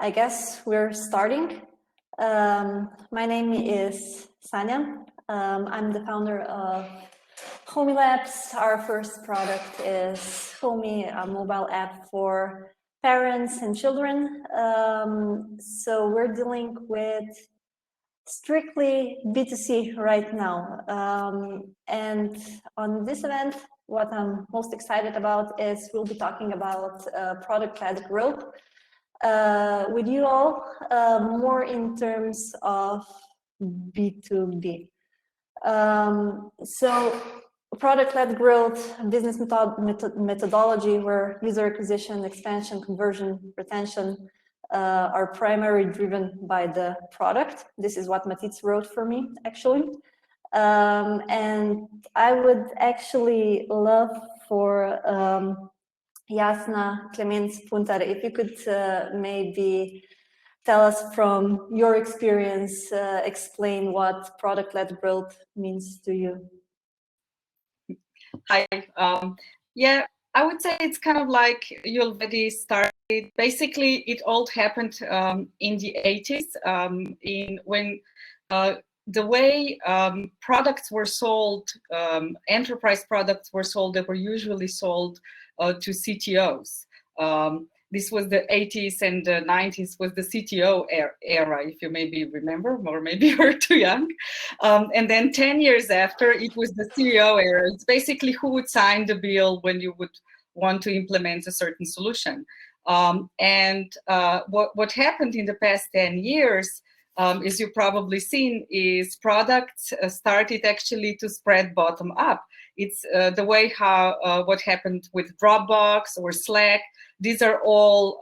I guess we're starting. My name is Sanya. I'm the founder of Homey Labs. Our first product is Homey, a mobile app for parents and children. So we're dealing with strictly B2C right now. And on this event, what I'm most excited about is we'll be talking about product-led growth with you all, more in terms of B2B. So product-led growth, business methodology where user acquisition, expansion, conversion, retention are primarily driven by the product. This is what Matic wrote for me, actually. And I would actually love for Jasna, Clemens, Puntar, if you could maybe tell us from your experience, explain what product-led growth means to you. Hi. Yeah, I would say it's kind of like you already started. Basically, it all happened in the 80s, when the way products were sold, enterprise products were sold, they were usually sold to CTOs. This was the 80s and the 90s was the CTO era, if you maybe remember, or maybe you're too young. And then 10 years after, it was the CEO era. It's basically who would sign the bill when you would want to implement a certain solution. What happened in the past 10 years, as you've probably seen, is products started actually to spread bottom up. It's the way how what happened with Dropbox or Slack. These are all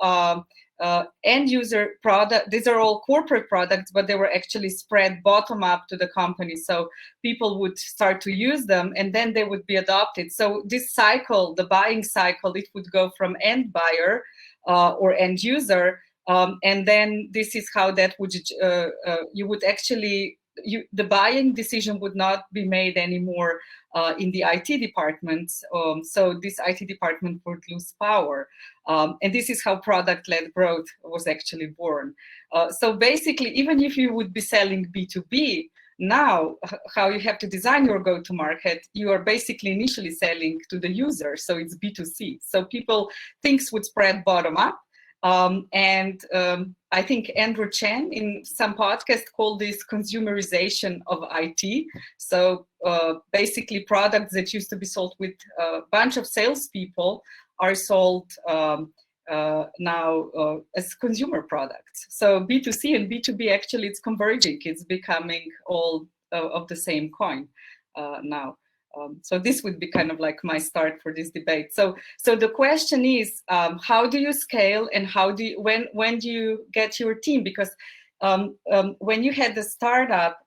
end user product. These are all corporate products, but they were actually spread bottom up to the company. So people would start to use them, and then they would be adopted. So this cycle, the buying cycle, it would go from end buyer or end user, and then this is how that would you would actually. The buying decision would not be made anymore in the IT department. So this IT department would lose power. And this is how product-led growth was actually born. So basically, even if you would be selling B2B, now how you have to design your go-to-market, you are basically initially selling to the user. So it's B2C. So things would spread bottom up. I think Andrew Chen in some podcast called this consumerization of IT. So basically products that used to be sold with a bunch of salespeople are sold now as consumer products. So B2C and B2B, actually it's converging. It's becoming all of the same coin now. So this would be kind of like my start for this debate. So the question is, how do you scale, and when do you get your team? Because when you had the startup,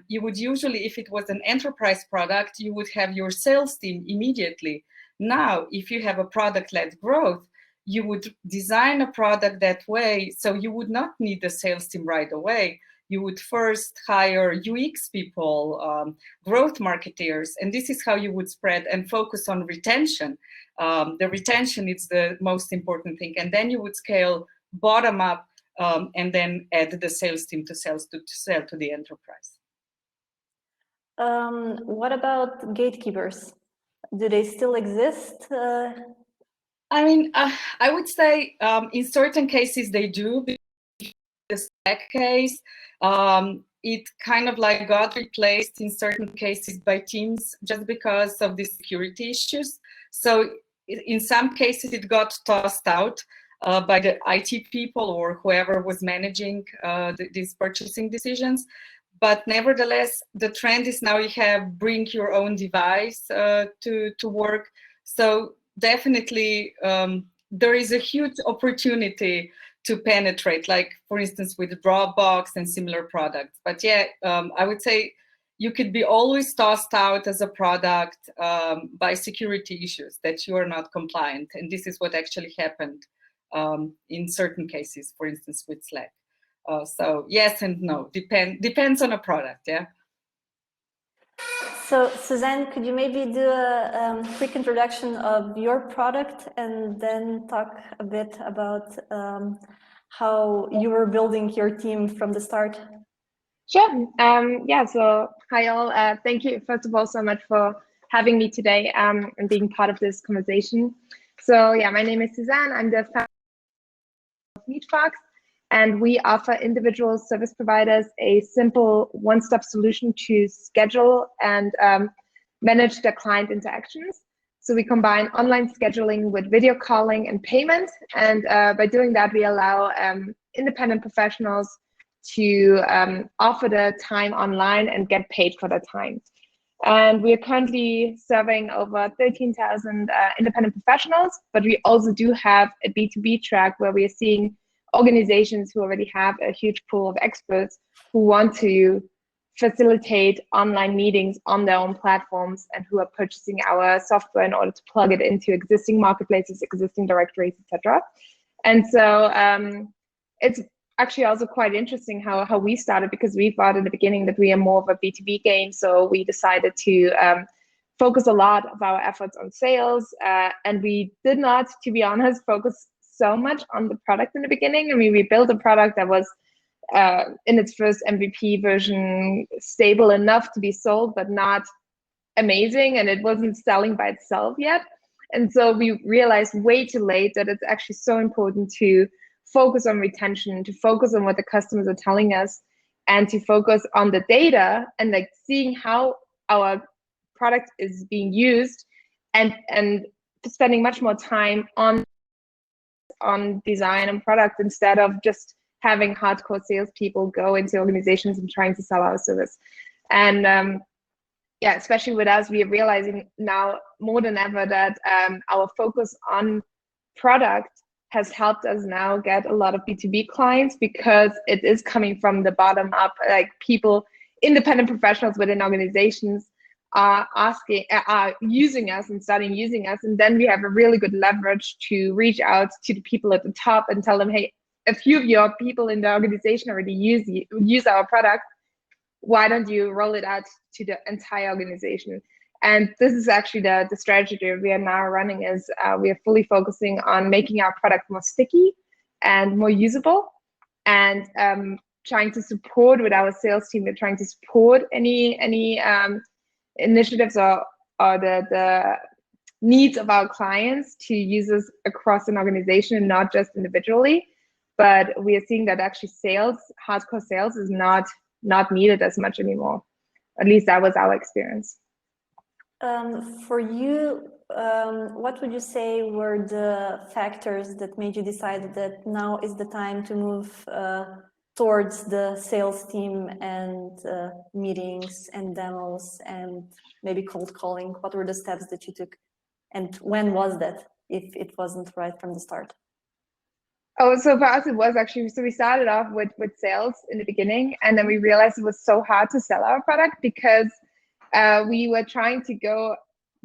you would usually, if it was an enterprise product, you would have your sales team immediately. Now, if you have a product-led growth, you would design a product that way, so you would not need the sales team right away. You would first hire UX people, growth marketeers, and this is how you would spread and focus on retention. The retention is the most important thing, and then you would scale bottom up, and then add the sales team to sell to the enterprise. What about gatekeepers? Do they still exist? I mean, I would say in certain cases they do. The Slack case, it kind of like got replaced in certain cases by Teams just because of the security issues. So in some cases it got tossed out by the IT people or whoever was managing these purchasing decisions. But nevertheless, the trend is now you have bring your own device to work. So definitely there is a huge opportunity to penetrate, like for instance with Dropbox and similar products. But yeah, I would say you could be always tossed out as a product by security issues that you are not compliant. And this is what actually happened in certain cases, for instance with Slack. So yes and no, depends on a product, yeah. So Suzanne, could you maybe do a quick introduction of your product and then talk a bit about how you were building your team from the start. Sure. Yeah, so hi all. Thank you, first of all, so much for having me today and being part of this conversation. So yeah, my name is Suzanne. I'm the founder of meetups, and we offer individual service providers a simple one-stop solution to schedule and manage their client interactions. So we combine online scheduling with video calling and payment. And by doing that, we allow independent professionals to offer their time online and get paid for their time. And we are currently serving over 13,000 independent professionals, but we also do have a B2B track where we are seeing organizations who already have a huge pool of experts who want to facilitate online meetings on their own platforms and who are purchasing our software in order to plug it into existing marketplaces, existing directories, etc. And so it's actually also quite interesting how we started, because we thought in the beginning that we are more of a B2B game. So we decided to focus a lot of our efforts on sales. And we did not, to be honest, focus so much on the product in the beginning. I mean, we built a product that was in its first MVP version, stable enough to be sold, but not amazing. And it wasn't selling by itself yet. And so we realized way too late that it's actually so important to focus on retention, to focus on what the customers are telling us, and to focus on the data and like seeing how our product is being used, and spending much more time on design and product instead of just having hardcore salespeople go into organizations and trying to sell our service. And yeah, especially with us, we are realizing now more than ever that our focus on product has helped us now get a lot of B2B clients, because it is coming from the bottom up. Like people, independent professionals within organizations are using us and starting using us. And then we have a really good leverage to reach out to the people at the top and tell them, hey, a few of your people in the organization already use our product. Why don't you roll it out to the entire organization? And this is actually the strategy we are now running, is we are fully focusing on making our product more sticky and more usable, and trying to support with our sales team. We're trying to support any initiatives or the needs of our clients to use us across an organization and not just individually. But we are seeing that actually hardcore sales is not needed as much anymore. At least that was our experience. For you, what would you say were the factors that made you decide that now is the time to move towards the sales team and meetings and demos and maybe cold calling? What were the steps that you took, and when was that, if it wasn't right from the start? Oh, so for us, it was actually, so we started off with sales in the beginning, and then we realized it was so hard to sell our product, because we were trying to go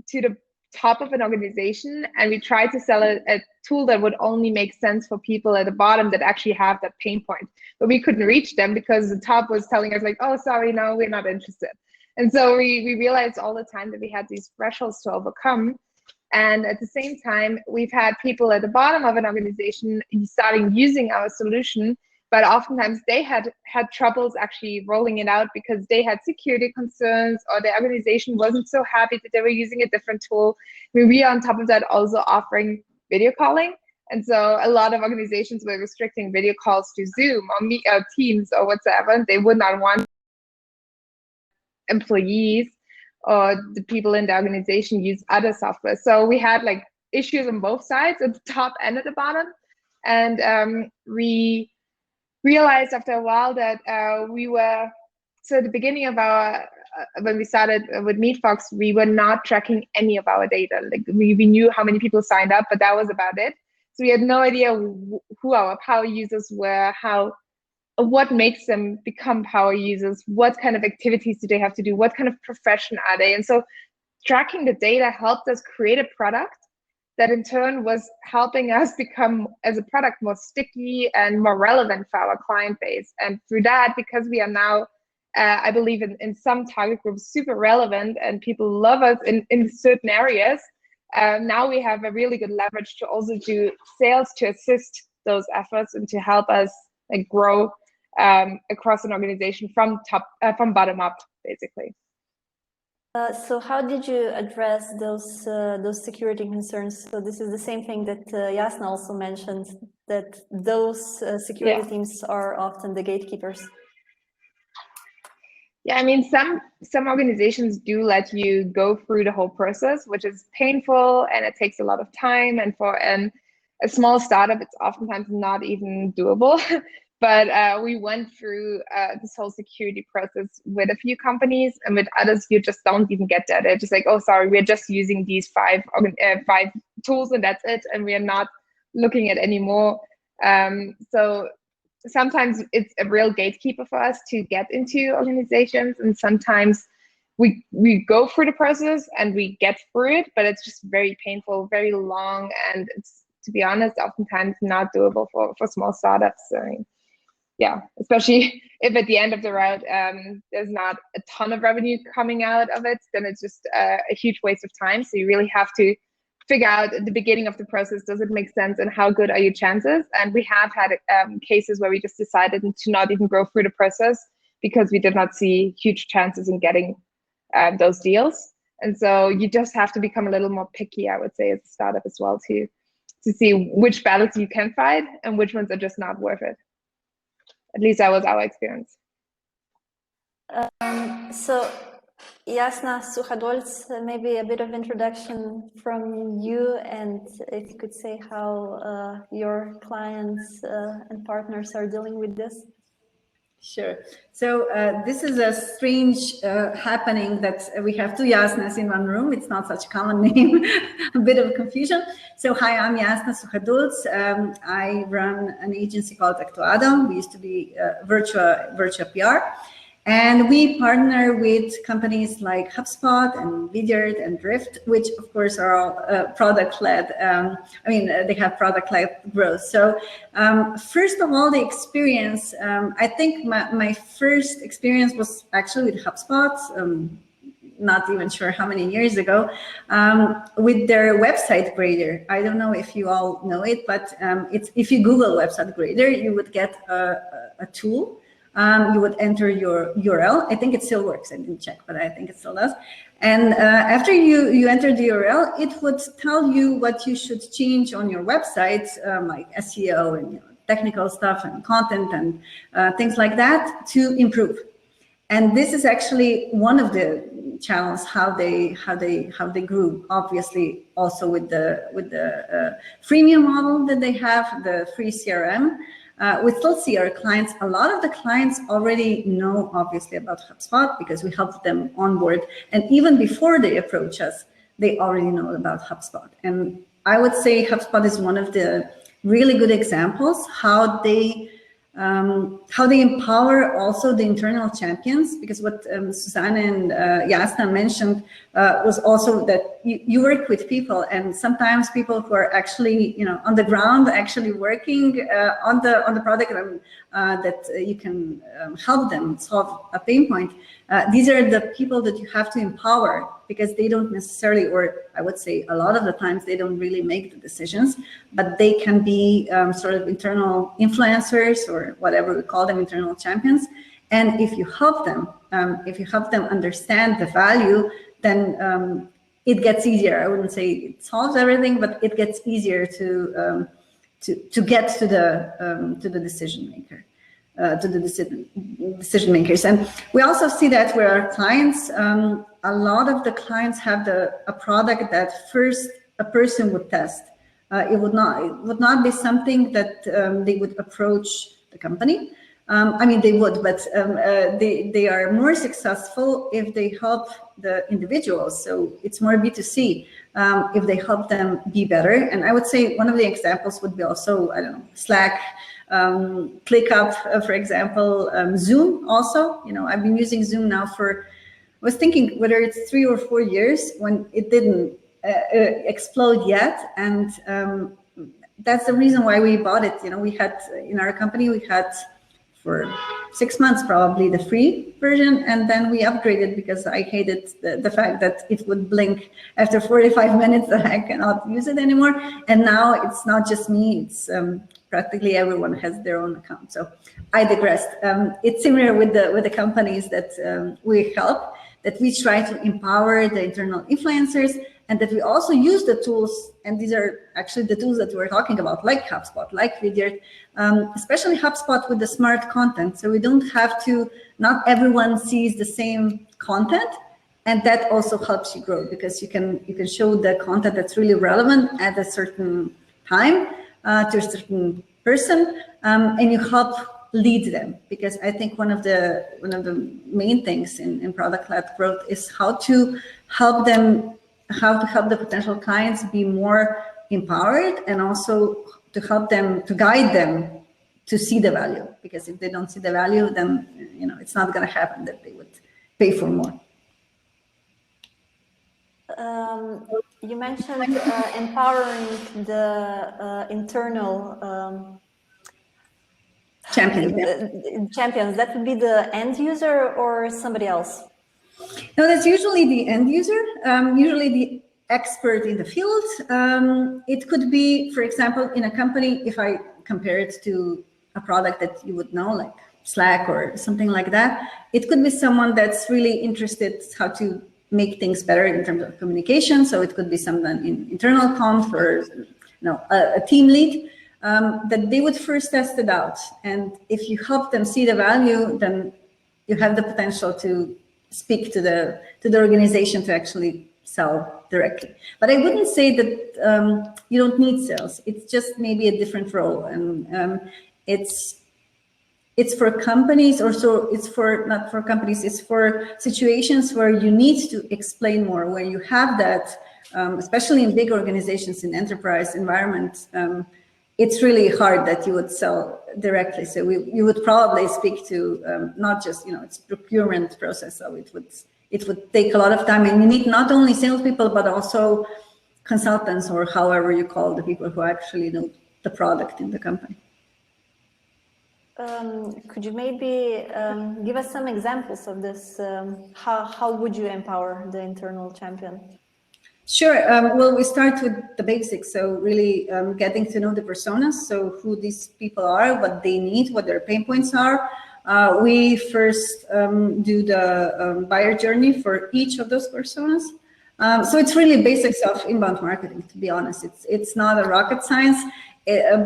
to the top of an organization, and we tried to sell a tool that would only make sense for people at the bottom that actually have that pain point. But we couldn't reach them because the top was telling us like, oh, sorry, no, we're not interested. And so we realized all the time that we had these thresholds to overcome. And at the same time, we've had people at the bottom of an organization starting using our solution, but oftentimes they had troubles actually rolling it out because they had security concerns, or the organization wasn't so happy that they were using a different tool. I mean, we are on top of that also offering video calling. And so a lot of organizations were restricting video calls to Zoom or Teams or whatsoever. They would not want employees or the people in the organization use other software. So we had like issues on both sides, at the top and at the bottom. And we realized after a while that so at the beginning of our, when we started with MeetFox, we were not tracking any of our data. Like we knew how many people signed up, but that was about it. So we had no idea who our power users were, what makes them become power users, what kind of activities do they have to do, what kind of profession are they. And so tracking the data helped us create a product that in turn was helping us become, as a product, more sticky and more relevant for our client base. And through that, because we are now, I believe in some target groups, super relevant and people love us in certain areas, now we have a really good leverage to also do sales to assist those efforts and to help us like grow across an organization from bottom up, basically. So how did you address those security concerns? So this is the same thing that Jasna also mentioned, that those security teams are often the gatekeepers. Yeah, I mean, some organizations do let you go through the whole process, which is painful and it takes a lot of time. And for a small startup, it's oftentimes not even doable. But we went through this whole security process with a few companies, and with others, you just don't even get that. They're just like, oh, sorry, we're just using these five tools and that's it. And we are not looking at any more. So sometimes it's a real gatekeeper for us to get into organizations, and sometimes we go through the process and we get through it, but it's just very painful, very long, and it's, to be honest, oftentimes not doable for small startups. I mean, yeah, especially if at the end of the route there's not a ton of revenue coming out of it, then it's just a huge waste of time. So you really have to figure out at the beginning of the process, does it make sense and how good are your chances? And we have had cases where we just decided to not even go through the process because we did not see huge chances in getting those deals. And so you just have to become a little more picky, I would say, as a startup as well, to see which battles you can fight and which ones are just not worth it. At least that was our experience. So Jasna Suchadolz, maybe a bit of introduction from you, and if you could say how your clients and partners are dealing with this. Sure. So this is a strange happening that we have two Jasnas in one room. It's not such a common name, a bit of confusion. So hi, I'm Jasna Suchadolz. I run an agency called Actuado. We used to be Virtua PR. And we partner with companies like HubSpot and Vidyard and Drift, which of course are all product-led. They have product-led growth. So first of all, the experience, I think my first experience was actually with HubSpot, not even sure how many years ago, with their website grader. I don't know if you all know it, but if you Google website grader, you would get a tool. You would enter your URL. I think it still works. I didn't check, but I think it still does. And after you enter the URL, it would tell you what you should change on your website, like SEO and technical stuff and content and things like that to improve. And this is actually one of the channels how they grew. Obviously, also with the freemium model that they have, the free CRM. We still see our clients, a lot of the clients already know obviously about HubSpot because we helped them onboard. And even before they approach us, they already know about HubSpot. And I would say HubSpot is one of the really good examples how they empower also the internal champions, because what Susanne and Jasna mentioned was also that you work with people, and sometimes people who are actually on the ground, actually working on the product, that you can help them solve a pain point. These are the people that you have to empower, because they don't necessarily, or I would say a lot of the times, they don't really make the decisions, but they can be sort of internal influencers, or whatever we call them, internal champions. And if you help them, understand the value, then it gets easier. I wouldn't say it solves everything, but it gets easier to get to the decision maker. To the decision makers. And we also see that with our clients, a lot of the clients have a product that first a person would test. It would not be something that they would approach the company. They would, but they are more successful if they help the individuals. So it's more B2C if they help them be better. And I would say one of the examples would be also, I don't know, Slack, ClickUp, for example, Zoom also. I've been using Zoom now I was thinking whether it's 3 or 4 years, when it didn't explode yet. And that's the reason why we bought it. We had, in our company, we had for 6 months probably the free version, and then we upgraded because I hated the fact that it would blink after 45 minutes that I cannot use it anymore. And now it's not just me, it's practically everyone has their own account. So I digressed. It's similar with the companies that we help, that we try to empower the internal influencers, and that we also use the tools, and these are actually the tools that we're talking about, like HubSpot, like Vidyard, especially HubSpot with the smart content. So we don't have to, not everyone sees the same content, and that also helps you grow, because you can show the content that's really relevant at a certain time to a certain person, and you help lead them. Because I think one of the main things in product-led growth is how to help them, how to help the potential clients be more empowered, and also to help them, to guide them to see the value. Because if they don't see the value, then it's not going to happen that they would pay for more. You mentioned empowering the internal champions. That would be the end user or somebody else? No, that's usually the end user, usually the expert in the field. It could be, for example, in a company, if I compare it to a product that you would know, like Slack or something like that, it could be someone that's really interested how to make things better in terms of communication. So it could be someone in internal comms or a team lead, that they would first test it out. And if you help them see the value, then you have the potential to speak to the organization to actually sell directly. But I wouldn't say that you don't need sales. It's just maybe a different role, and it's for companies, or so it's for, not for companies, it's for situations where you need to explain more, where you have that, especially in big organizations, in enterprise environments, it's really hard that you would sell directly. So you would probably speak to not just, it's procurement process, so it would take a lot of time, and you need not only salespeople, but also consultants, or however you call the people who actually know the product in the company. Could you maybe give us some examples of this? How would you empower the internal champion? Sure. Well, we start with the basics. So really getting to know the personas. So who these people are, what they need, what their pain points are. We first do the buyer journey for each of those personas. So it's really basics of inbound marketing, to be honest. It's not a rocket science.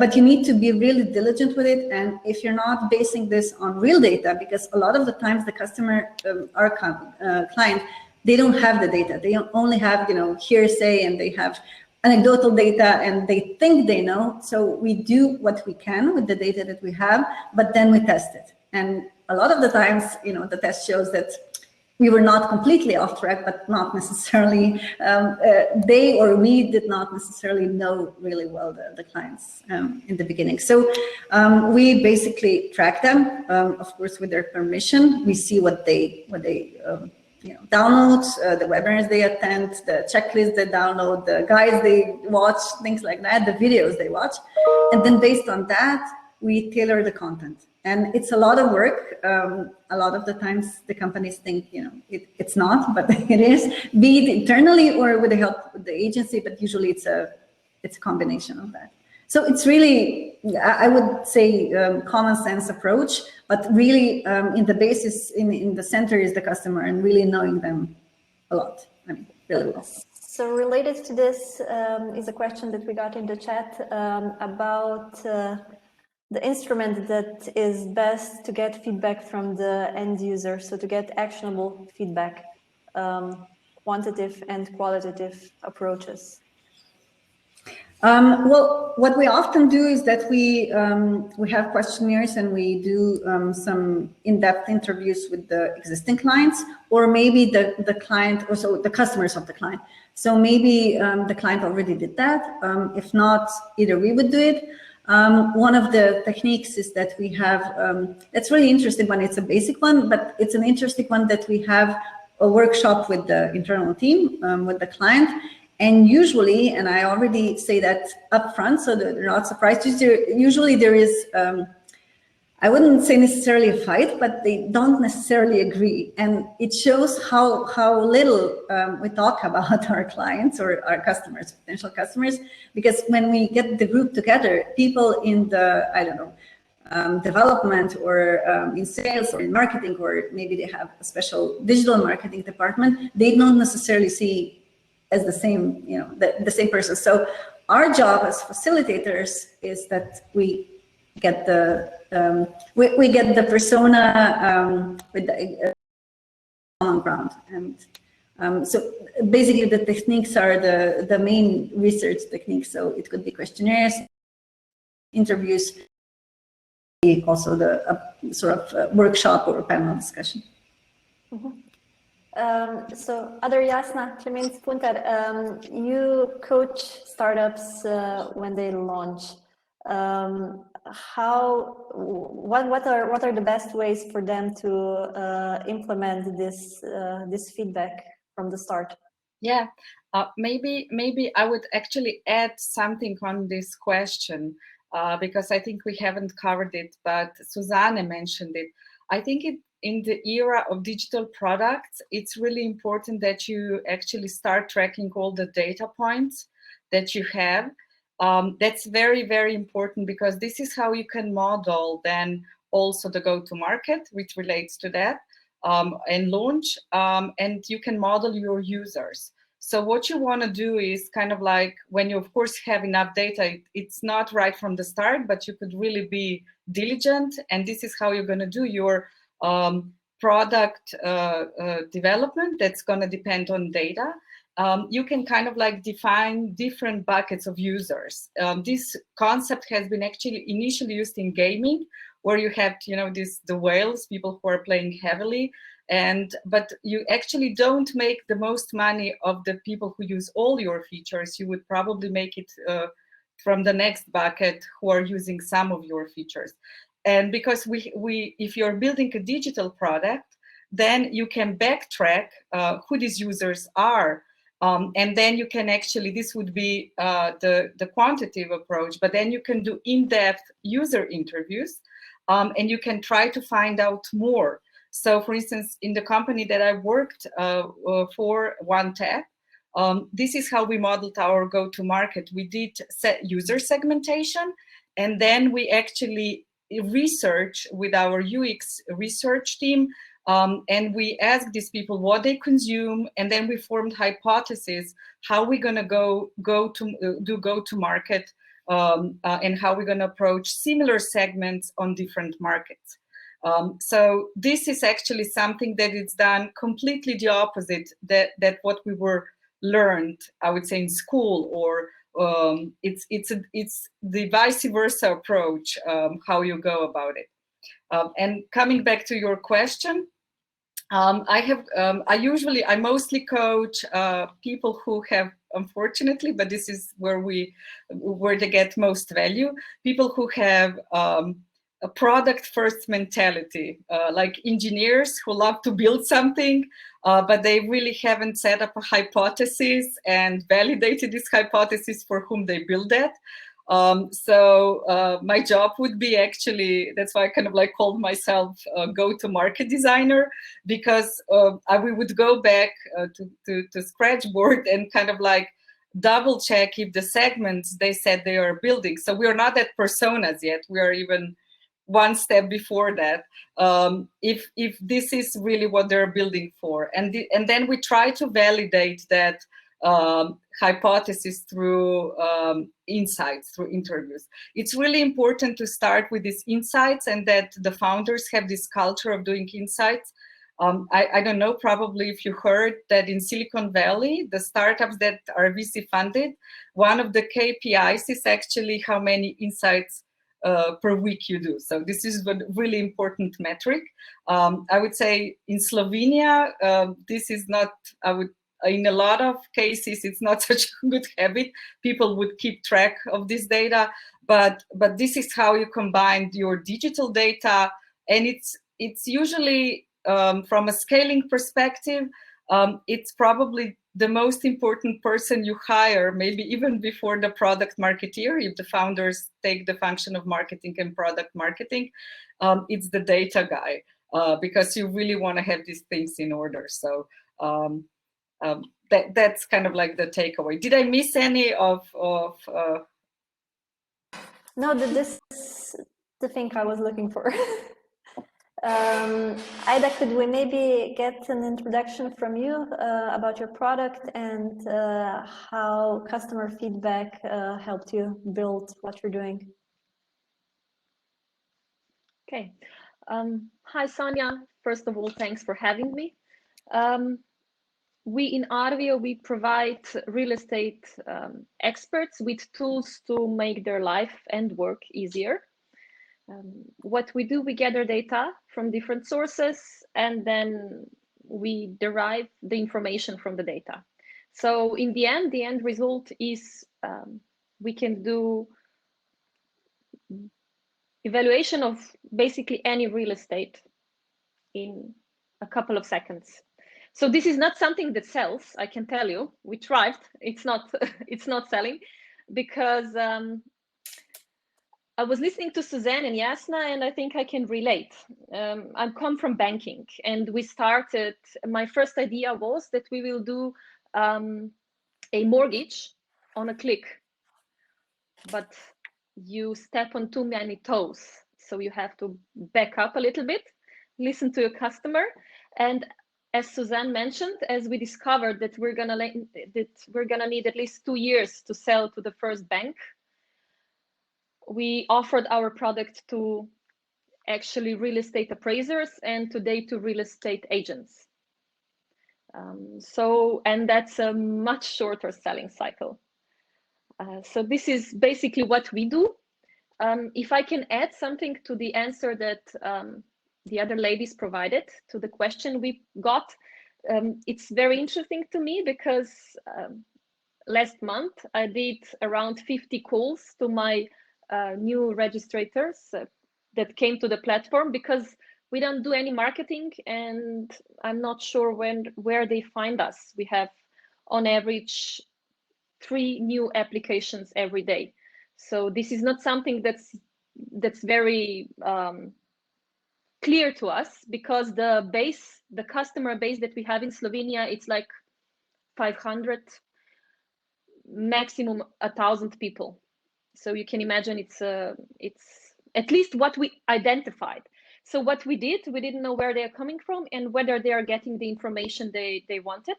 But you need to be really diligent with it. And if you're not basing this on real data, because a lot of the times the customer, our client, they don't have the data. They only have, hearsay, and they have anecdotal data, and they think they know. So we do what we can with the data that we have, but then we test it. And a lot of the times, the test shows that we were not completely off track, but not necessarily, they or we did not necessarily know really well the clients in the beginning. So we basically track them, of course, with their permission. We see what they download, the webinars they attend, the checklist they download, the guides they watch, things like that, the videos they watch. And then based on that, we tailor the content. And it's a lot of work. A lot of the times the companies think, it's not, but it is, be it internally or with the help of the agency, but usually it's a combination of that. So it's really, I would say, common sense approach, but really in the basis, in the center is the customer, and really knowing them a lot, really well. So related to this is a question that we got in the chat about the instrument that is best to get feedback from the end user, so to get actionable feedback, quantitative and qualitative approaches. Well, what we often do is that we have questionnaires, and we do some in-depth interviews with the existing clients, or maybe the client, or so the customers of the client. So maybe the client already did that. If not, either we would do it. One of the techniques is that we have, it's really interesting one, it's a basic one, but it's an interesting one, that we have a workshop with the internal team, with the client. And usually, and I already say that up front, so that they're not surprised, usually there is I wouldn't say necessarily a fight, but they don't necessarily agree. And it shows how little we talk about our clients or our customers, potential customers, because when we get the group together, people in the, I don't know, development or in sales or in marketing, or maybe they have a special digital marketing department, they don't necessarily see as the same, you know, the same person. So our job as facilitators is that we get the we get the persona with the common ground, and so basically the techniques are the main research techniques. So it could be questionnaires, interviews, also the sort of workshop or panel discussion. So, other Jasna, Clemente Spunter, you coach startups when they launch. What are the best ways for them to implement this feedback from the start? Yeah, maybe I would actually add something on this question because I think we haven't covered it, but Susanne mentioned it. I think in the era of digital products, it's really important that you actually start tracking all the data points that you have. That's very, very important because this is how you can model then also the go-to-market, which relates to that, and launch, and you can model your users. So what you want to do is kind of like when you, of course, have enough data, it's not right from the start, but you could really be diligent. And this is how you're going to do your product development that's going to depend on data. You can kind of like define different buckets of users. This concept has been actually initially used in gaming, where you have, you know, the whales, people who are playing heavily, but you actually don't make the most money of the people who use all your features. You would probably make it from the next bucket who are using some of your features. And because if you're building a digital product, then you can backtrack who these users are. And then you can actually, this would be the quantitative approach, but then you can do in-depth user interviews and you can try to find out more. So for instance, in the company that I worked for, OneTap, this is how we modeled our go-to-market. We did user segmentation, and then we actually research with our UX research team, and we asked these people what they consume, and then we formed hypotheses how we're going to do go-to-market, and how we're going to approach similar segments on different markets. So this is actually something that is done completely the opposite that what we were learned, I would say, in school, or it's the vice versa approach, how you go about it. And coming back to your question, I mostly coach people who have, unfortunately, but this is where they get most value, people who have a product first mentality, like engineers who love to build something, but they really haven't set up a hypothesis and validated this hypothesis for whom they build that. So my job would be actually, that's why I kind of like called myself a go-to-market designer, because we would go back to Scratchboard and kind of like double check if the segments they said they are building. So we are not at personas yet. We are even one step before that. If this is really what they're building for, and then we try to validate that hypothesis through insights, through interviews. It's really important to start with these insights, and that the founders have this culture of doing insights. I don't know, probably if you heard that in Silicon Valley, the startups that are VC funded, one of the KPIs is actually how many insights per week you do. So this is a really important metric. I would say in Slovenia, this is not, in a lot of cases, it's not such a good habit. People would keep track of this data, but this is how you combine your digital data, and it's usually from a scaling perspective, it's probably the most important person you hire, maybe even before the product marketeer, if the founders take the function of marketing and product marketing, it's the data guy, because you really want to have these things in order. So that's kind of like the takeaway. Did I miss any of No, this is the thing I was looking for. Ida, could we maybe get an introduction from you about your product and how customer feedback helped you build what you're doing? Okay. Hi, Sonia. First of all, thanks for having me. We in Arvio, we provide real estate experts with tools to make their life and work easier. What we do, we gather data from different sources, and then we derive the information from the data. So in the end result is we can do evaluation of basically any real estate in a couple of seconds. So this is not something that sells, I can tell you. We tried. It's not selling, because I was listening to Suzanne and Jasna, and I think I can relate. I come from banking, and we started, my first idea was that we will do a mortgage on a click, but you step on too many toes. So you have to back up a little bit, listen to your customer. And as Suzanne mentioned, as we discovered that we're gonna need at least 2 years to sell to the first bank, we offered our product to actually real estate appraisers and today to real estate agents. And that's a much shorter selling cycle. So this is basically what we do. If I can add something to the answer that the other ladies provided to the question we got, it's very interesting to me because last month I did around 50 calls to my new registrators that came to the platform, because we don't do any marketing and I'm not sure where they find us. We have on average 3 new applications every day. So this is not something that's very clear to us, because the customer base that we have in Slovenia, it's like 500, maximum 1,000 people. So you can imagine it's at least what we identified. So what we did, we didn't know where they're coming from and whether they are getting the information they wanted.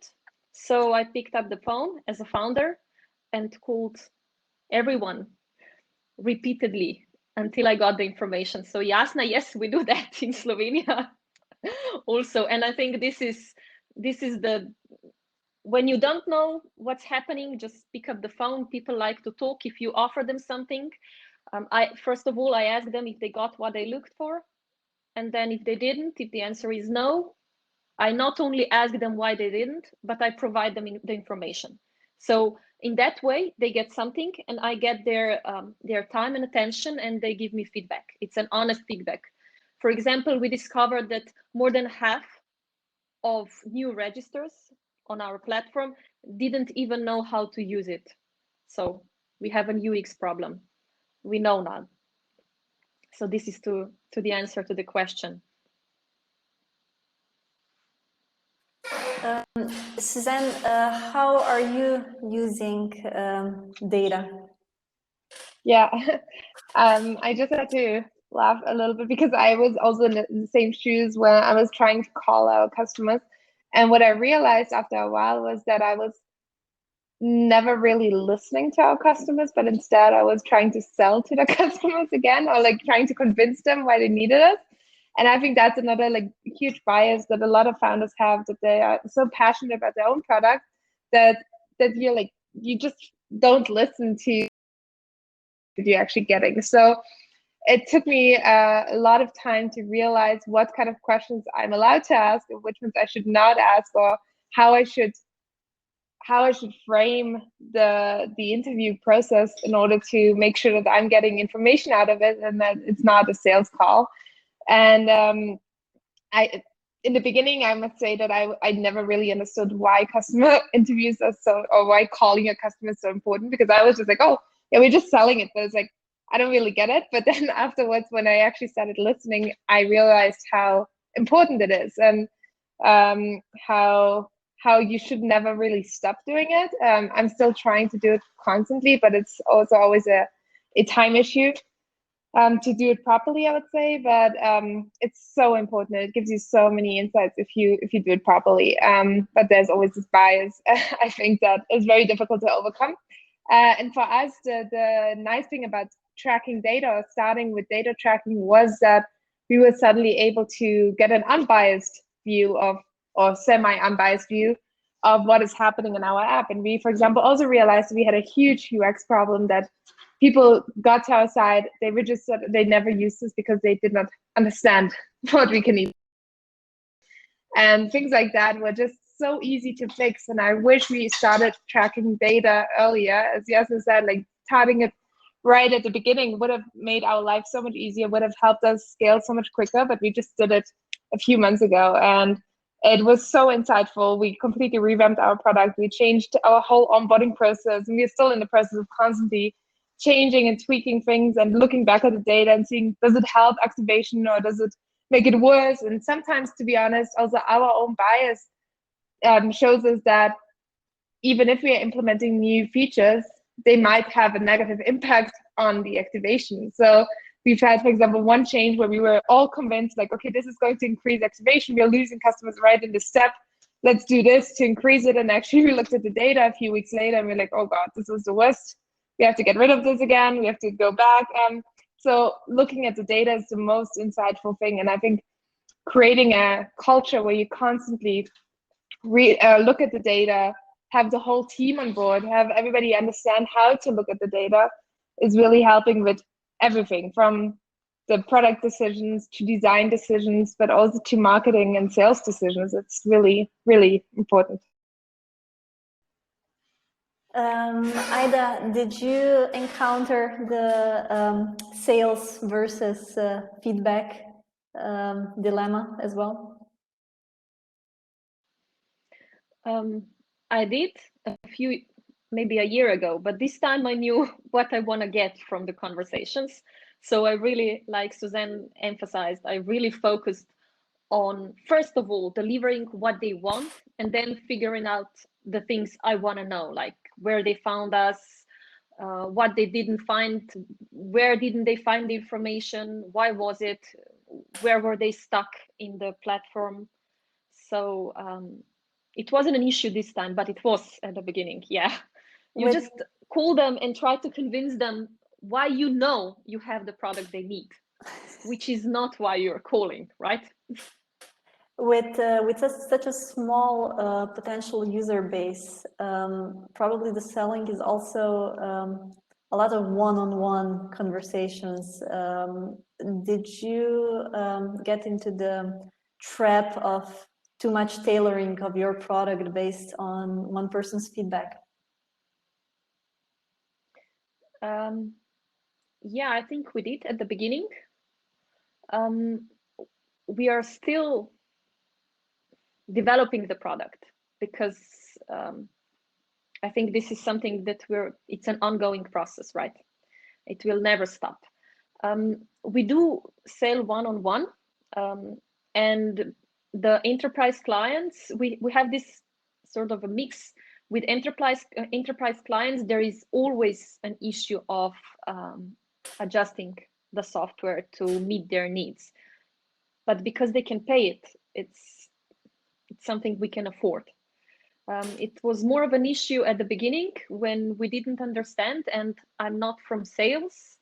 So I picked up the phone as a founder and called everyone repeatedly until I got the information. So Jasna, yes, we do that in Slovenia also. And I think this is the, when you don't know what's happening, just pick up the phone. People like to talk if you offer them something. First of all, I ask them if they got what they looked for. And then if they didn't, if the answer is no, I not only ask them why they didn't, but I provide them the information. So in that way, they get something and I get their time and attention, and they give me feedback. It's an honest feedback. For example, we discovered that more than half of new registers on our platform didn't even know how to use it. So we have an UX problem. We know now. So this is to the answer to the question. Suzanne, how are you using data? Yeah, I just had to laugh a little bit because I was also in the same shoes when I was trying to call our customers. And what I realized after a while was that I was never really listening to our customers, but instead I was trying to sell to the customers again, or like trying to convince them why they needed us. And I think that's another like huge bias that a lot of founders have, that they are so passionate about their own product that you're like, you just don't listen to what you're actually getting. So it took me a lot of time to realize what kind of questions I'm allowed to ask and which ones I should not ask, or how I should frame the interview process in order to make sure that I'm getting information out of it and that it's not a sales call. And in the beginning, I must say that I never really understood why customer interviews are so, or why calling a customer is so important, because I was just like, oh, yeah, we're just selling it. But it's like, I don't really get it. But then afterwards, when I actually started listening, I realized how important it is, and how you should never really stop doing it. I'm still trying to do it constantly, but it's also always a time issue. To do it properly, I would say, but it's so important. It gives you so many insights if you do it properly. But there's always this bias, I think, that is very difficult to overcome. And for us, the nice thing about tracking data, or starting with data tracking, was that we were suddenly able to get an unbiased view of, or semi-unbiased view of what is happening in our app. And we, for example, also realized we had a huge UX problem, that people got to our side, they registered, they never used this because they did not understand what we can eat. And things like that were just so easy to fix. And I wish we started tracking data earlier. As Jasna said, like starting it right at the beginning would have made our life so much easier, would have helped us scale so much quicker, but we just did it a few months ago. And it was so insightful. We completely revamped our product. We changed our whole onboarding process, and we're still in the process of constantly changing and tweaking things and looking back at the data and seeing, does it help activation or does it make it worse? And sometimes, to be honest, also our own bias shows us that even if we are implementing new features, they might have a negative impact on the activation. So we've had, for example, one change where we were all convinced, like, okay, this is going to increase activation. We're losing customers right in the step. Let's do this to increase it. And actually, we looked at the data a few weeks later and we're like, oh God, this is the worst. We have to get rid of this again. We have to go back. So looking at the data is the most insightful thing. And I think creating a culture where you constantly look at the data, have the whole team on board, have everybody understand how to look at the data, is really helping with everything from the product decisions to design decisions, but also to marketing and sales decisions. It's really, really important. Ida, did you encounter the sales versus feedback dilemma as well? I did maybe a year ago, but this time I knew what I want to get from the conversations. So I really, like Suzanne emphasized, I really focused on, first of all, delivering what they want, and then figuring out the things I want to know, like where they found us, what they didn't find, where didn't they find the information, why was it, where were they stuck in the platform. So it wasn't an issue this time, but it was at the beginning. Yeah, you just call them and try to convince them why you know you have the product they need, which is not why you're calling, right? With such a small potential user base, probably the selling is also a lot of one-on-one conversations. Did you get into the trap of too much tailoring of your product based on one person's feedback? Yeah, I think we did at the beginning. We are still developing the product, because I think this is something that it's an ongoing process, right? It will never stop. We do sell one-on-one, and the enterprise clients, we have this sort of a mix. With enterprise clients, there is always an issue of adjusting the software to meet their needs. But because they can pay it, it's something we can afford. It was more of an issue at the beginning when we didn't understand, and I'm not from sales.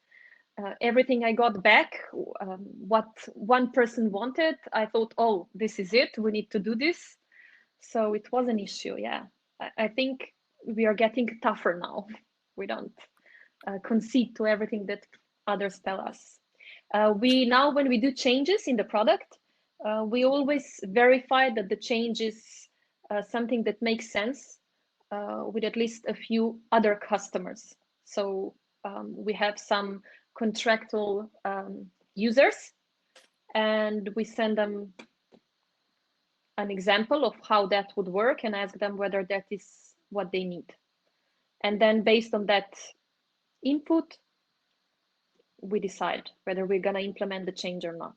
Everything I got back, what one person wanted, I thought, oh, this is it, we need to do this. So it was an issue, yeah. I think we are getting tougher now. We don't concede to everything that others tell us. Now, when we do changes in the product, we always verify that the change is something that makes sense with at least a few other customers. So we have some contractual users, and we send them an example of how that would work and ask them whether that is what they need. And then based on that input, we decide whether we're going to implement the change or not.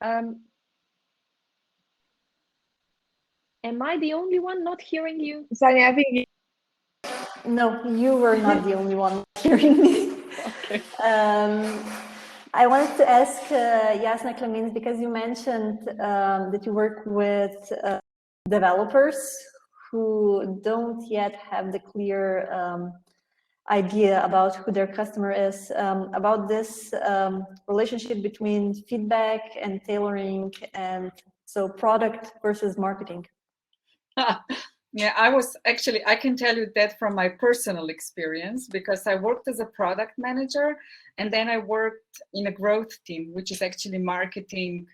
Am I the only one not hearing you? Sanya, I think you No, you were not the only one hearing me. Okay. I wanted to ask Jasna Clemens, because you mentioned that you work with developers who don't yet have the clear idea about who their customer is, about this relationship between feedback and tailoring, and so product versus marketing. Yeah, I can tell you that from my personal experience, because I worked as a product manager and then I worked in a growth team, which is actually marketing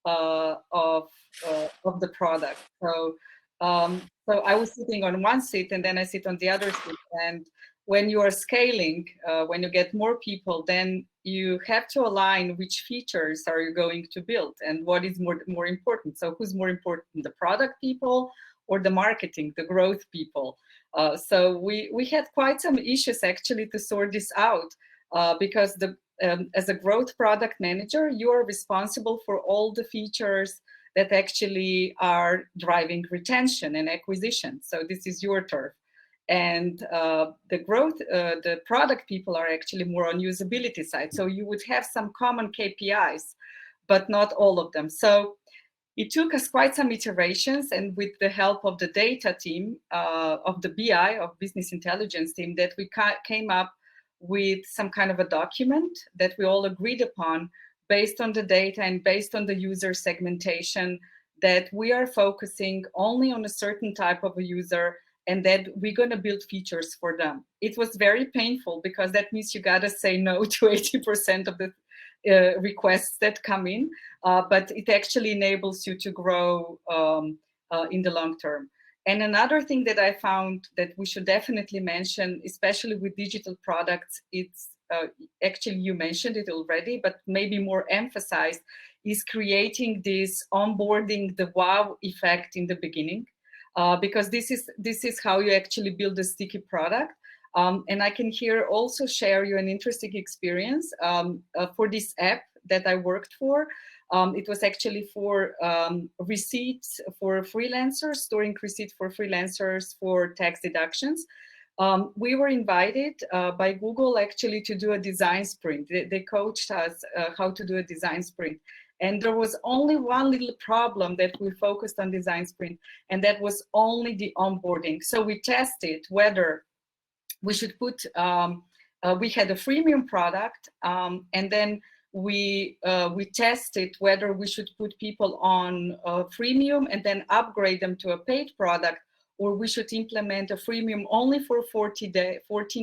of the product. So I was sitting on one seat and then I sit on the other seat. And when you are scaling, when you get more people, then you have to align which features are you going to build and what is more important. So who's more important, the product people or the marketing, the growth people? So we had quite some issues actually to sort this out, because as a growth product manager, you are responsible for all the features that actually are driving retention and acquisition. So this is your turf. And the product people are actually more on usability side. So you would have some common KPIs, but not all of them. So it took us quite some iterations, and with the help of the data team, of the BI, of business intelligence team, that we came up with some kind of a document that we all agreed upon based on the data and based on the user segmentation, that we are focusing only on a certain type of a user and that we're going to build features for them. It was very painful because that means you got to say no to 80% of the requests that come in, but it actually enables you to grow in the long term. And another thing that I found that we should definitely mention, especially with digital products, it's actually, you mentioned it already, but maybe more emphasized, is creating this onboarding, the wow effect in the beginning, because this is how you actually build a sticky product. And I can here also share you an interesting experience for this app that I worked for. It was actually for receipts for freelancers, storing receipts for freelancers for tax deductions. We were invited by Google actually to do a design sprint. They coached us how to do a design sprint. And there was only one little problem that we focused on design sprint, and that was only the onboarding. So we tested whether we should put, we had a freemium product, and then we tested whether we should put people on freemium and then upgrade them to a paid product, or we should implement a freemium only for 14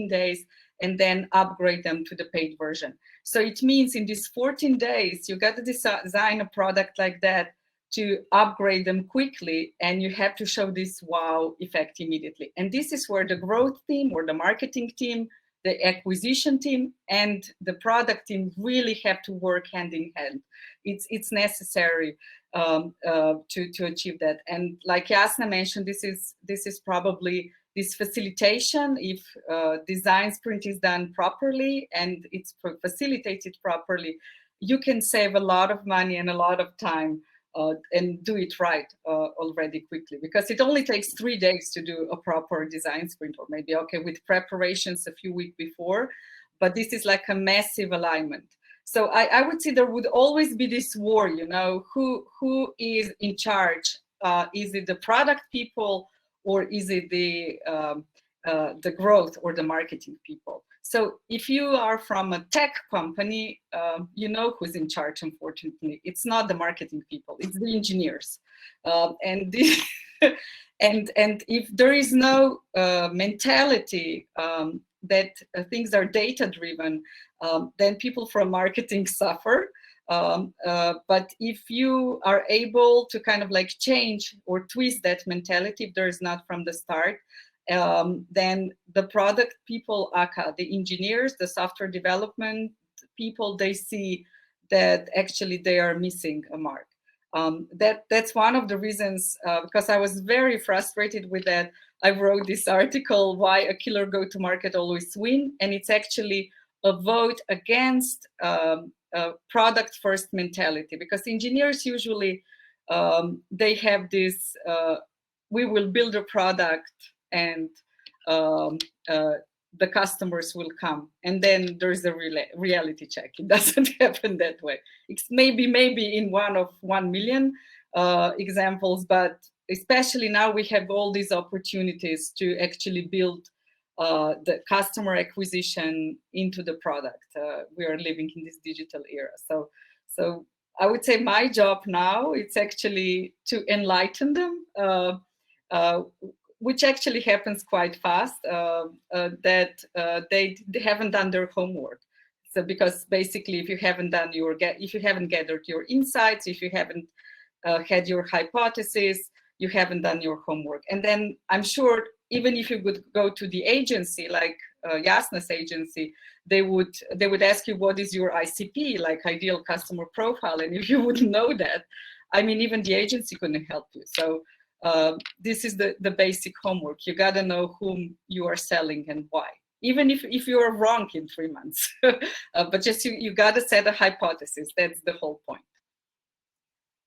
days and then upgrade them to the paid version. So it means in these 14 days, you got to design a product like that to upgrade them quickly, and you have to show this wow effect immediately. And this is where the growth team or the marketing team, the acquisition team, and the product team really have to work hand in hand. It's necessary to achieve that. And like Jasna mentioned, this is probably this facilitation. If design sprint is done properly and it's facilitated properly, you can save a lot of money and a lot of time. And do it right already quickly, because it only takes 3 days to do a proper design sprint, or maybe okay with preparations a few weeks before, but this is like a massive alignment. So I would say there would always be this war, you know, who is in charge? Is it the product people, or is it the growth or the marketing people? So if you are from a tech company, you know who's in charge, unfortunately. It's not the marketing people, it's the engineers. And if there is no mentality that things are data-driven, then people from marketing suffer. But if you are able to kind of like change or twist that mentality, if there is not from the start, then the product people, aka the engineers, the software development people, they see that actually they are missing a mark. That's one of the reasons, because I was very frustrated with that. I wrote this article, Why a Killer Go-to-Market Always Win, and it's actually a vote against product first mentality, because engineers usually, they have this, we will build a product and the customers will come, and then there's a reality check. It doesn't happen that way. It's maybe in 1 of 1 million examples, but especially now we have all these opportunities to actually build the customer acquisition into the product. We are living in this digital era. So I would say my job now, it's actually to enlighten them, which actually happens quite fast, that they haven't done their homework. So because basically, if you haven't gathered your insights, if you haven't had your hypothesis, you haven't done your homework. And then I'm sure even if you would go to the agency, like Jasna's agency, they would ask you, what is your ICP, like ideal customer profile? And if you wouldn't know that, I mean, even the agency couldn't help you. So this is the basic homework. You gotta know whom you are selling and why, even if you are wrong in 3 months. But just you gotta set a hypothesis. That's the whole point.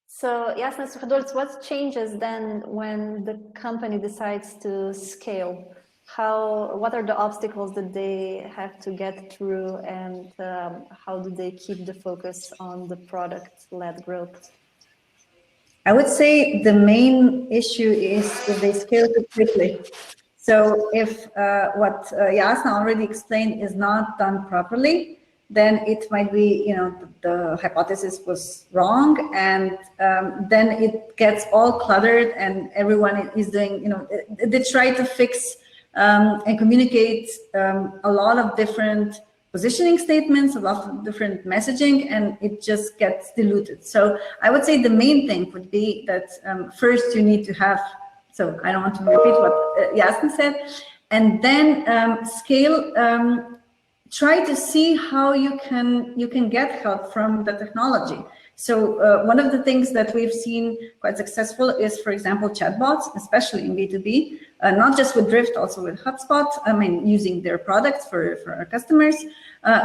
So Jasna Suhadolc, what changes then when the company decides to scale? What are the obstacles that they have to get through, and how do they keep the focus on the product-led growth? I would say the main issue is if they scale too quickly. So if what Jasna already explained is not done properly, then it might be, the hypothesis was wrong, and then it gets all cluttered, and everyone is doing, they try to fix and communicate a lot of different positioning statements, a lot of different messaging, and it just gets diluted. So I would say the main thing would be that first you need to have, so I don't want to repeat what Jasna said, and then scale, try to see how you can get help from the technology. So one of the things that we've seen quite successful is, for example, chatbots, especially in B2B, not just with Drift, also with HubSpot. I mean, using their products for our customers,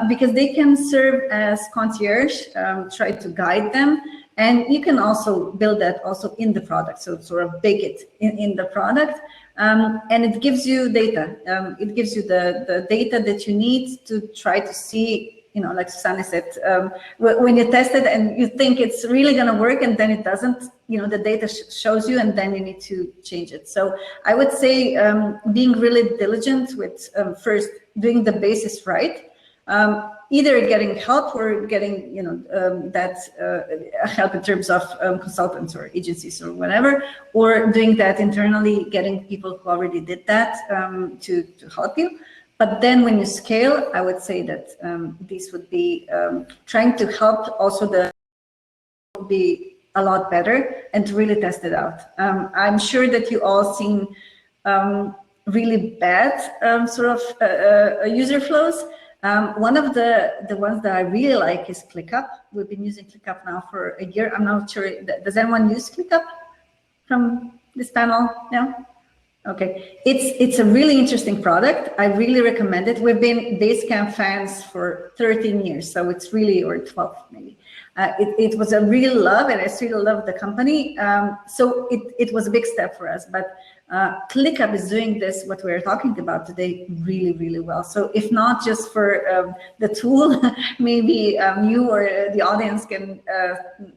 because they can serve as concierge, try to guide them. And you can also build that also in the product. So sort of bake it in the product. And it gives you data. It gives you the data that you need to try to see, like Susanne said, when you test it and you think it's really going to work and then it doesn't, the data shows you, and then you need to change it. So I would say being really diligent with first doing the basis right, either getting help or getting, help in terms of consultants or agencies or whatever, or doing that internally, getting people who already did that to help you. But then when you scale, I would say that this would be trying to help also be a lot better and to really test it out. I'm sure that you all seen really bad sort of user flows. One of the ones that I really like is ClickUp. We've been using ClickUp now for a year. I'm not sure, does anyone use ClickUp from this panel? No? Okay, it's a really interesting product. I really recommend it. We've been Basecamp fans for 13 years, so it's really, or 12 maybe. It was a real love, and I still love the company. So it was a big step for us, but ClickUp is doing this, what we're talking about today, really, really well. So if not just for the tool, maybe you or the audience can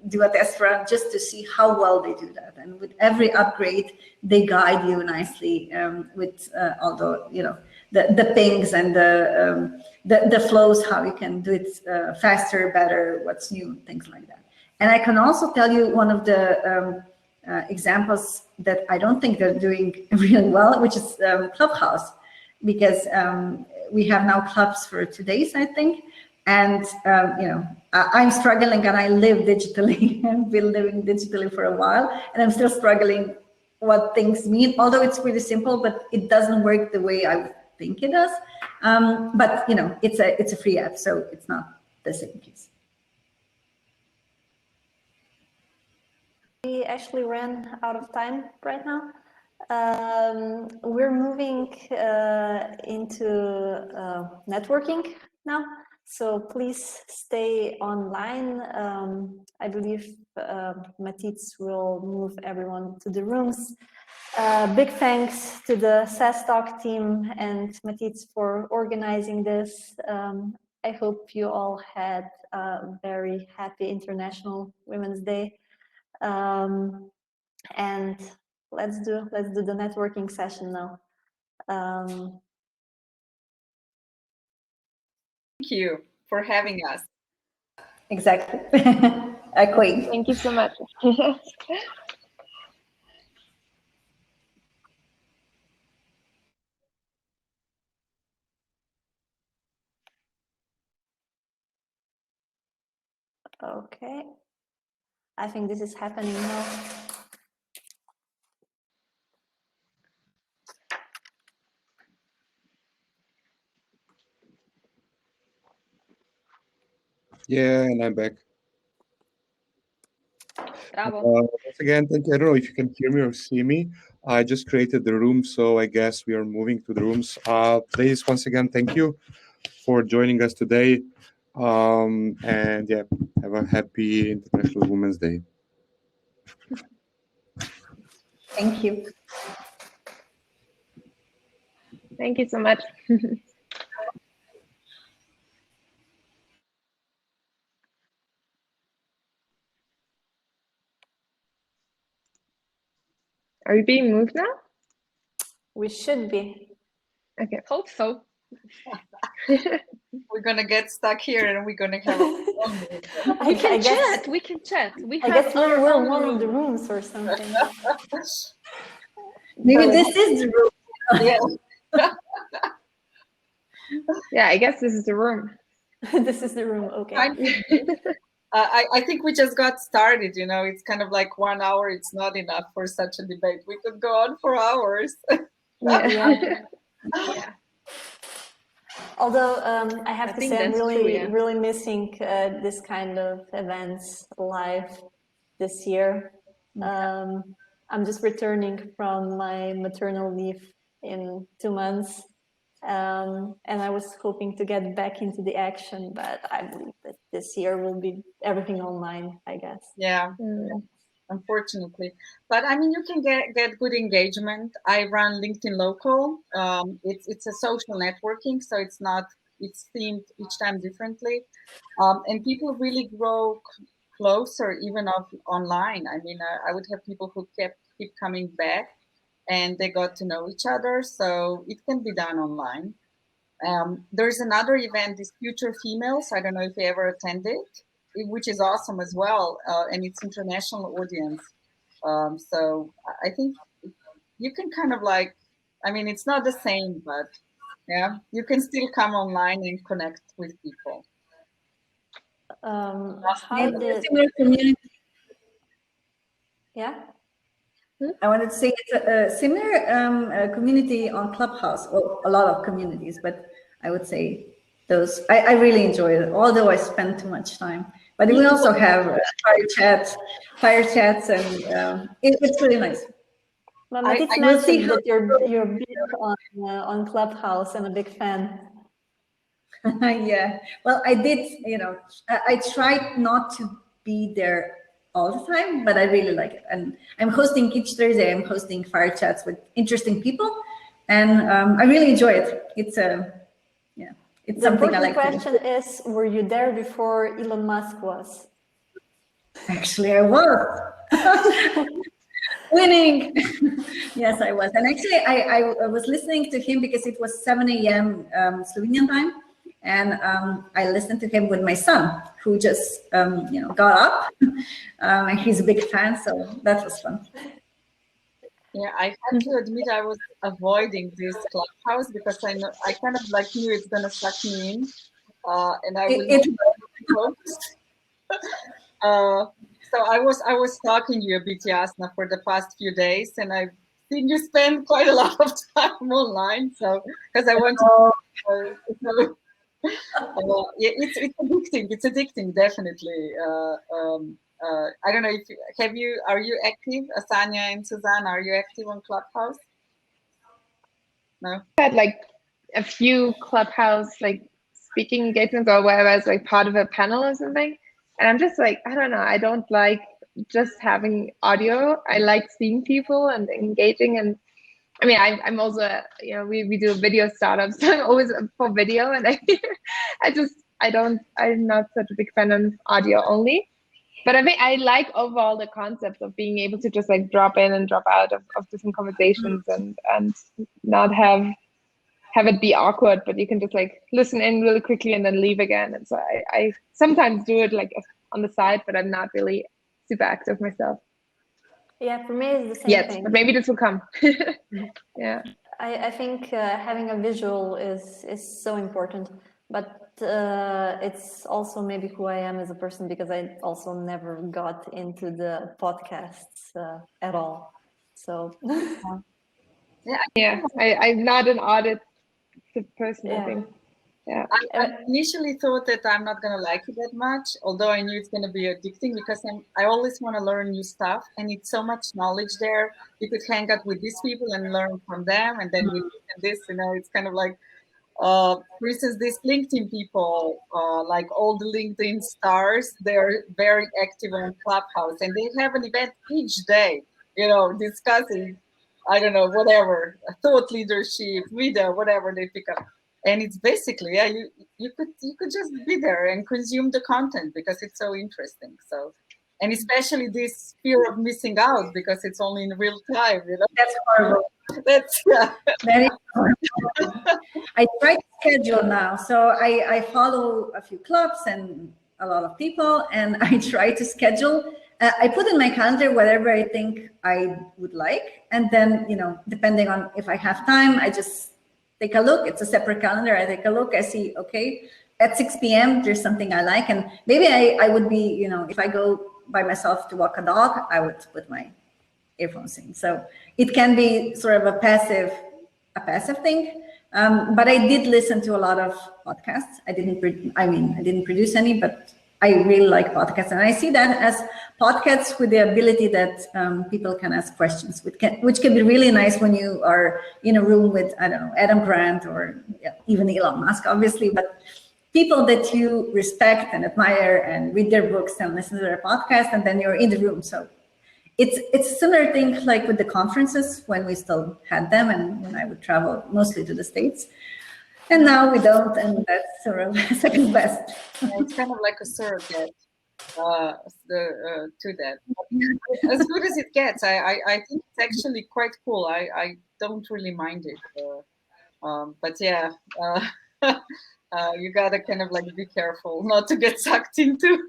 do a test run just to see how well they do that. And with every upgrade, they guide you nicely with all the pings and the flows, how you can do it faster, better, what's new, things like that. And I can also tell you one of the examples that I don't think they're doing really well, which is Clubhouse, because we have now clubs for 2 days, I think. And, I'm struggling, and I live digitally and been living digitally for a while, and I'm still struggling what things mean, although it's pretty simple, but it doesn't work the way I think it does. But you know, it's a free app, so it's not the same case. We actually ran out of time right now. We're moving into networking now, so please stay online. I believe Matits will move everyone to the rooms. Big thanks to the SaaStock team and Matits for organizing this. I hope you all had a very happy International Women's Day. And let's do the networking session now. Thank you for having us. Exactly. Agree. Thank you so much. Okay. I think this is happening now. Yeah, and I'm back. Bravo. Once again, thank you. I don't know if you can hear me or see me. I just created the room, so I guess we are moving to the rooms. Please, once again, thank you for joining us today. And yeah, have a happy International Women's Day. Thank you. Thank you so much. Are we being moved now? We should be. Okay. Hope so. We're gonna get stuck here and we're gonna have We can guess, chat. We can chat. We I have guess our we're own one of the room. rooms or something. Maybe this is the room. yeah. Yeah, I guess this is the room. This is the room. Okay. I think we just got started, you know, it's kind of like 1 hour, it's not enough for such a debate. We could go on for hours. Yeah. Yeah. Although I have I to think say, I'm that's really, true, yeah. really missing this kind of events live this year. I'm just returning from my maternal leave in 2 months. And I was hoping to get back into the action, but I believe that this year will be everything online, I guess. Yeah. Mm. Unfortunately, but I mean, you can get good engagement. I run LinkedIn Local. It's a social networking, so it's themed each time differently, and people really grow closer even online. I mean, I would have people who keep coming back, and they got to know each other. So it can be done online. There's another event, this Future Females. I don't know if you ever attended, which is awesome as well, and it's international audience. So I think you can kind of like, I mean, it's not the same, but yeah, you can still come online and connect with people. How did, Similar community. yeah? I wanted to say it's a similar community on Clubhouse, or a lot of communities, but I would say those, I really enjoy it, although I spend too much time. But we also have fire chats, and it's really nice. Well, Matits mentioned that you're big on Clubhouse and a big fan. Yeah, well, I did, you know, I tried not to be there all the time, but I really like it. And I'm hosting each Thursday, I'm hosting fire chats with interesting people, and I really enjoy it. It's it's something I like to do. The important question is, were you there before Elon Musk was? Actually, I was. Winning. Yes, I was. And actually, I was listening to him because it was 7 a.m. Slovenian time. And I listened to him with my son, who just, got up. And he's a big fan, so that was fun. Yeah, I have to admit I was avoiding this Clubhouse because I kind of like knew it's gonna suck me in, and I was focused. So I was talking to you a bit, Jasna, for the past few days, and I've seen you spend quite a lot of time online. So because I want to, yeah, it's addicting. It's addicting, definitely. I don't know if are you active, Asanya and Suzanne? Are you active on Clubhouse? No. I had like a few Clubhouse like speaking engagements or where I was like part of a panel or something, and I'm just like, I don't know, I don't like just having audio. I like seeing people and engaging, and I mean, I'm also, you know, we do video startups, so I'm always for video, and I'm not such a big fan of audio only. But I mean, I like overall the concept of being able to just like drop in and drop out of different conversations and not have it be awkward, but you can just like listen in really quickly and then leave again. And so I sometimes do it like on the side, but I'm not really super active myself. Yeah, for me it's the same thing. But maybe this will come. Yeah. I think having a visual is so important, but it's also maybe who I am as a person, because I also never got into the podcasts at all. So yeah, I'm not an audit person, I think. Yeah. I initially thought that I'm not going to like it that much, although I knew it's going to be addicting, because I always want to learn new stuff, and it's so much knowledge there. You could hang out with these people and learn from them, and then with this, you know, it's kind of like, for instance, these LinkedIn people, like all the LinkedIn stars, they're very active on Clubhouse, and they have an event each day, you know, discussing, I don't know, whatever, thought leadership, video, whatever they pick up. And it's basically, yeah, you could just be there and consume the content because it's so interesting. So, and especially this fear of missing out because it's only in real time, you know. That's horrible. That's yeah. That is horrible. I try to schedule now, so I follow a few clubs and a lot of people, and I try to schedule. I put in my calendar whatever I think I would like, and then, you know, depending on if I have time, I just take a look. It's a separate calendar. I take a look. I see, okay, at 6 p.m. there's something I like, and maybe I would be, you know, if I go by myself to walk a dog, I would put my earphones in. So it can be sort of a passive thing. But I did listen to a lot of podcasts. I didn't produce any, but I really like podcasts, and I see that as podcasts with the ability that people can ask questions, which can be really nice when you are in a room with, I don't know, Adam Grant or even Elon Musk, obviously, but people that you respect and admire and read their books and listen to their podcast, and then you're in the room. So it's a similar thing like with the conferences when we still had them and when I would travel mostly to the States. And now we don't, and that's sort of second best. It's kind of like a surrogate to that. As good as it gets, I think it's actually quite cool. I don't really mind it. But yeah, you gotta kind of like be careful not to get sucked into.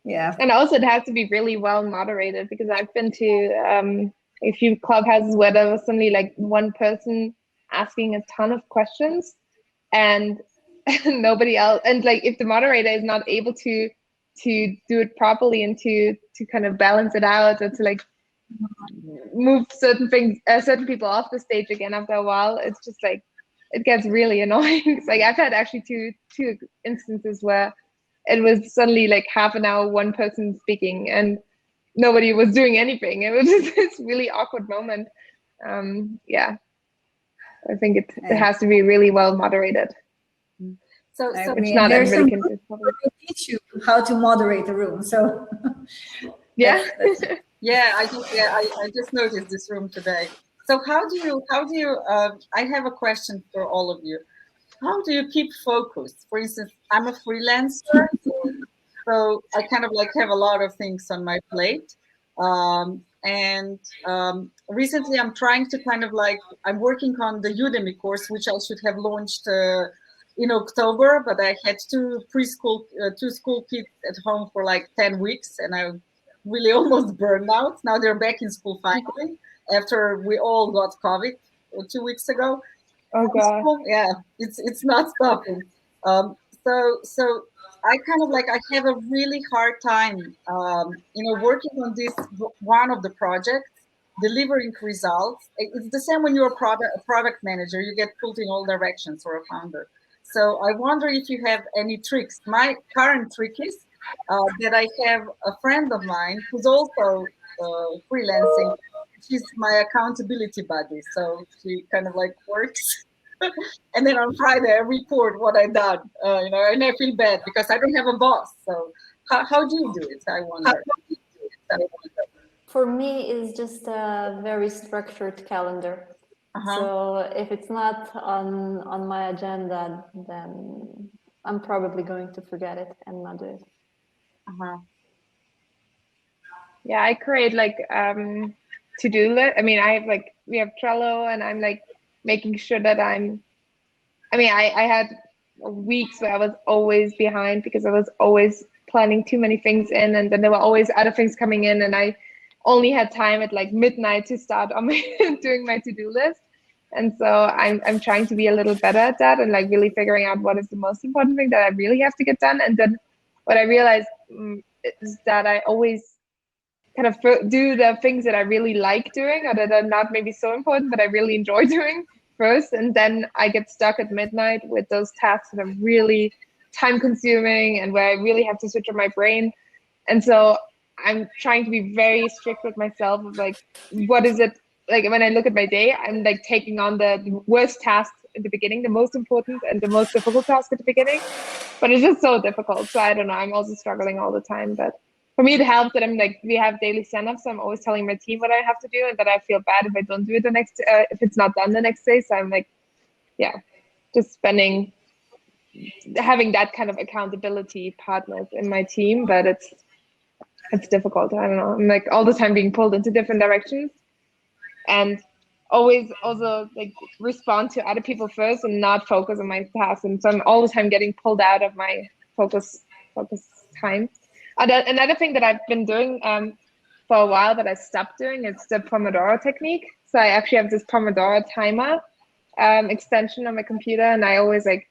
Yeah, and also it has to be really well moderated, because I've been to a few clubhouses where there was suddenly like one person asking a ton of questions and nobody else, and like if the moderator is not able to do it properly and to kind of balance it out, or to like move certain people off the stage again after a while, it's just like it gets really annoying. It's like I've had actually two instances where it was suddenly like half an hour one person speaking and nobody was doing anything. It was just this really awkward moment. Yeah, I think it has to be really well moderated. So it's not everybody can teach you how to moderate a room. So yeah. Yeah, I just noticed this room today. So how do you I have a question for all of you. How do you keep focused? For instance, I'm a freelancer, so I kind of like have a lot of things on my plate. Recently I'm trying to kind of like, I'm working on the Udemy course, which I should have launched in October, but I had two school kids at home for like 10 weeks, and I really almost burned out. Now they're back in school finally, after we all got COVID 2 weeks ago. Oh God! Yeah, it's not stopping. So I kind of like, I have a really hard time, working on this one of the projects, delivering results. It's the same when you're a product manager, you get pulled in all directions, or a founder. So I wonder if you have any tricks. My current trick is that I have a friend of mine who's also freelancing. She's my accountability buddy. So she kind of like works. And then on Friday, I report what I done, and I feel bad because I don't have a boss. So how do you do it? I wonder. For me, it's just a very structured calendar. So if it's not on my agenda, then I'm probably going to forget it and not do it. Yeah, I create like to-do list. I mean, we have Trello, and I'm like making sure that I had weeks where I was always behind because I was always planning too many things in, and then there were always other things coming in, and I only had time at like midnight to start on doing my to-do list. And so I'm trying to be a little better at that, and like really figuring out what is the most important thing that I really have to get done. And then what I realized is that I always kind of do the things that I really like doing, or that are not maybe so important, but I really enjoy doing first. And then I get stuck at midnight with those tasks that are really time consuming and where I really have to switch on my brain. And so I'm trying to be very strict with myself of like, what is it? Like when I look at my day, I'm like taking on the worst tasks in the beginning, the most important and the most difficult task at the beginning. But it's just so difficult. So I don't know, I'm also struggling all the time. But for me, it helps that we have daily stand-ups. So I'm always telling my team what I have to do, and that I feel bad if I don't do it if it's not done the next day. So I'm like, yeah, just having that kind of accountability partners in my team. But it's difficult. I don't know. I'm like all the time being pulled into different directions, and always also like respond to other people first and not focus on my task. And so I'm all the time getting pulled out of my focus time. Another thing that I've been doing for a while, but I stopped doing, it's the Pomodoro technique. So I actually have this Pomodoro timer extension on my computer, and I always like,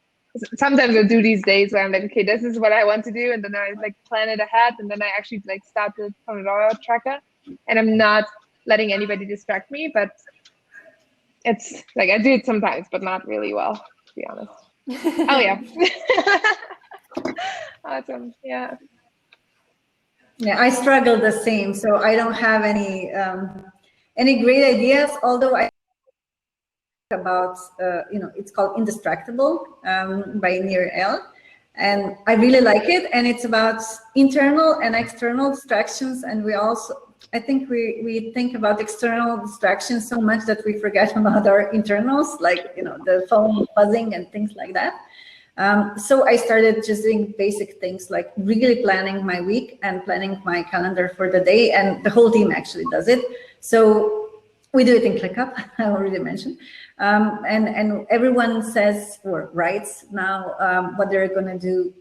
sometimes I do these days where I'm like, okay, this is what I want to do, and then I like plan it ahead, and then I actually like start the Pomodoro tracker, and I'm not letting anybody distract me. But it's like I do it sometimes, but not really well, to be honest. Oh yeah. Awesome. Yeah. Yeah, I struggle the same. So I don't have any great ideas, although I about it's called Indistractable by Nir El, and I really like it. And it's about internal and external distractions, and I think we think about external distractions so much that we forget about our internals, like the phone buzzing and things like that. So I started just doing basic things like really planning my week and planning my calendar for the day, and the whole team actually does it. So we do it in ClickUp, I already mentioned. And everyone says or writes now what they're going to do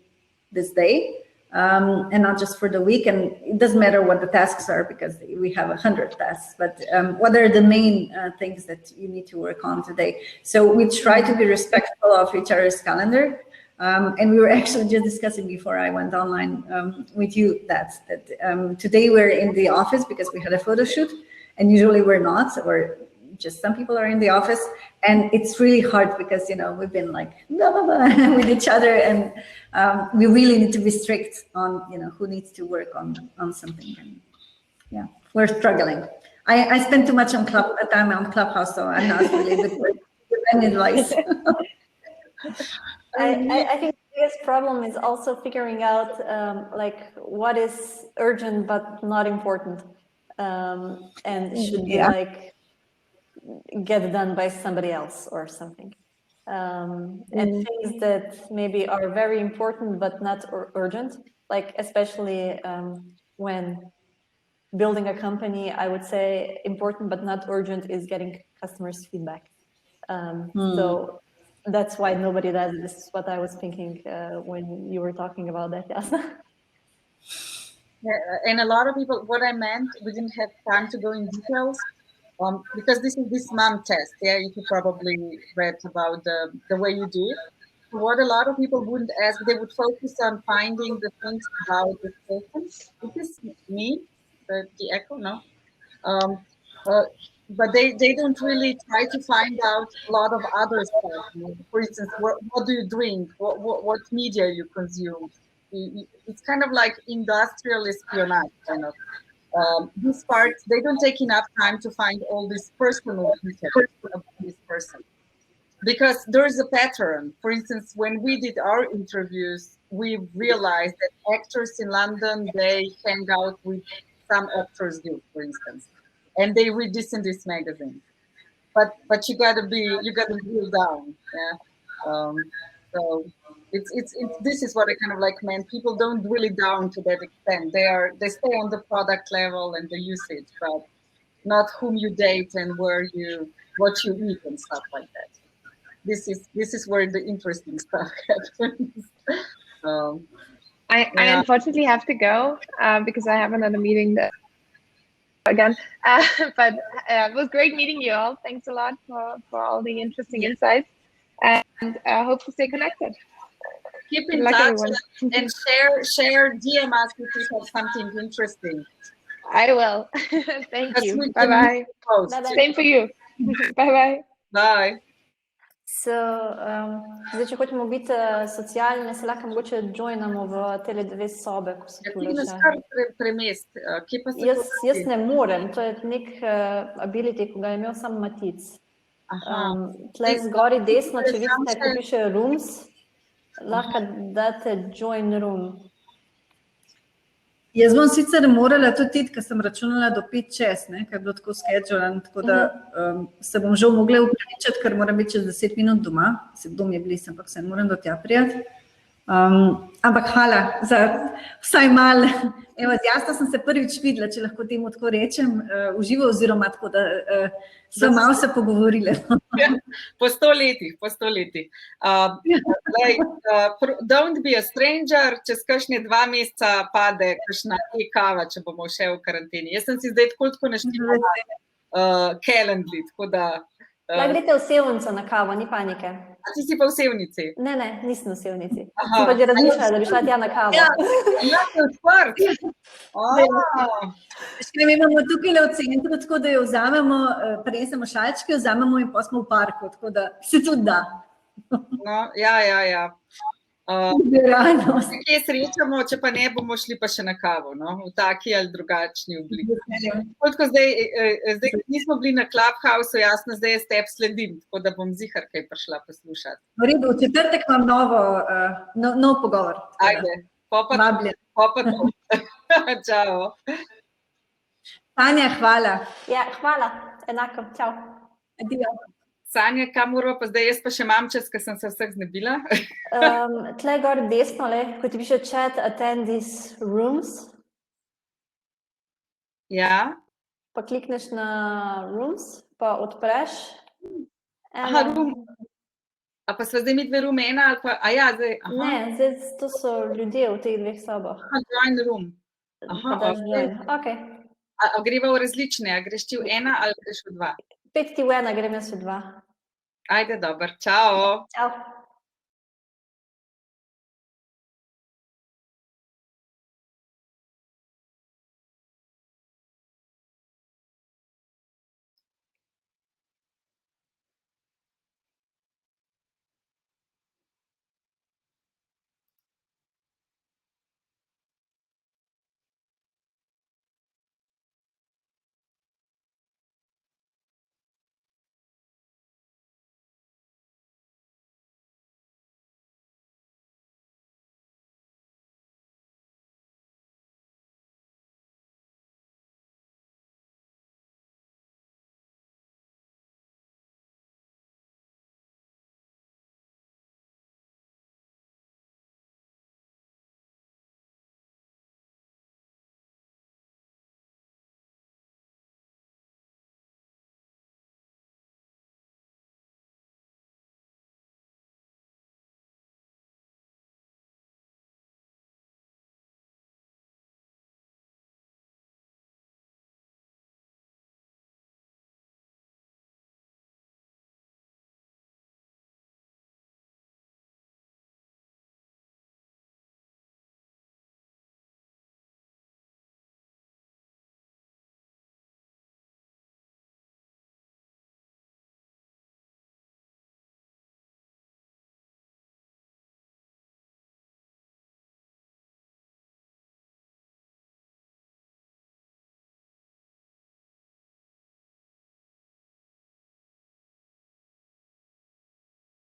this day, and not just for the week. And it doesn't matter what the tasks are because we have 100 tasks, but what are the main things that you need to work on today? So we try to be respectful of each other's calendar. And we were actually just discussing before I went online with you that today we're in the office because we had a photo shoot, and usually we're not, or just some people are in the office, and it's really hard because we've been like blah, blah, blah, with each other, and we really need to be strict on who needs to work on something. And yeah, we're struggling. I spend too much time on Clubhouse, so I'm not really with any advice. I think the biggest problem is also figuring out like what is urgent but not important, and should be like get done by somebody else or something. And things that maybe are very important but not urgent, like especially when building a company, I would say important but not urgent is getting customers' feedback. So that's why nobody does it. This is what I was thinking when you were talking about that, Jasna. Yeah, and a lot of people, what I meant, we didn't have time to go in details, because this is this mom test. Yeah, you could probably read about the way you do it. what a lot of people wouldn't ask, they would focus on finding the things about the person. Is this me? The echo? No. But they don't really try to find out a lot of other stuff. For instance, what do you drink? What media you consume? It's kind of like industrial espionage, kind of. This part, they don't take enough time to find all these personal details about this person. Because there's a pattern. For instance, when we did our interviews, we realized that actors in London, they hang out with some actors guild, for instance, and they read this in this magazine. But you gotta drill down, yeah. So it's this is what I kind of like meant. People don't drill it down to that extent. They stay on the product level and the usage, but not whom you date and what you eat and stuff like that. This is where the interesting stuff happens. I unfortunately have to go because I have another meeting again. But it was great meeting you all. Thanks a lot for all the interesting insights, and I hope to stay connected. Keep in touch and share DM us if you have something interesting. I will. Thank you. Bye-bye. Same for you. Bye-bye. Bye. So, zdaj, če hočemo biti socialni, se lahko mogoče joinamo v tele dve sobe, ko so tule še. Jaz ne morem, to je nek ability, ko ga je imel sam Matic. Tle zgori desno, če vidite, ko piše rooms, lahko date join room. Jaz bom sicer morala tudi iti, ker sem računala do 5:06, ker je bilo tako schedulan, tako da se bom žal mogla upravičiti, ker moram biti čez 10 minut doma. Dom je blizu, ampak se moram do tja prijeti. Ampak hvala za vsaj malo. Evo, z Jasno sem se prvič videla, če lahko temu tako rečem, v živo oziroma tako, da sem malo se pogovorile. Po 100 letih. Don't be a stranger, čez kakšne 2 meseca pade kakšna e-kava, če bomo še v karanteni. Jaz sem si zdaj tako naštela Calendly, tako da... Greste v Sevnico na kavo, ni panike. A ti si pa v Sevnici? Ne, nisem v Sevnici. Sem pa že razmišljala, da bi šla tja na kavo. Ja, se odprt. Imamo tukaj v centru, tako da jo vzamemo, prinesemo šalčke, vzamemo in pa smo v parku, tako da se tudi da. No, ja. Kje srečamo, če pa ne bomo šli pa še na kavo, no? V taki ali drugačni obliki. Zdaj nismo bili na Clubhouse, jasno, zdaj jaz tebi sledim, tako da bom zihar kaj prišla poslušati. V redu, v četrtek imam nov pogovor. Ajde, pa to. Čau. Tanja, hvala. Ja, hvala, enako, čau. Adijo. Sanja, kam moramo pa zdaj, jaz pa še imam čas, ker sem se vseh znebila. Tle gor desno, ko ti piše chat, attend these rooms. Ja. Pa klikneš na rooms, pa odpreš. Room. A pa so zdaj mi dve room ena ali pa, zdaj, Ne, zdaj to so ljudje v teh dveh sobah. Join room. Ok. A greva v različne, a greš ti v ena ali greš v dva? 5 ti v ena, grem jaz v dva. Ajde, dober, čau. Čau.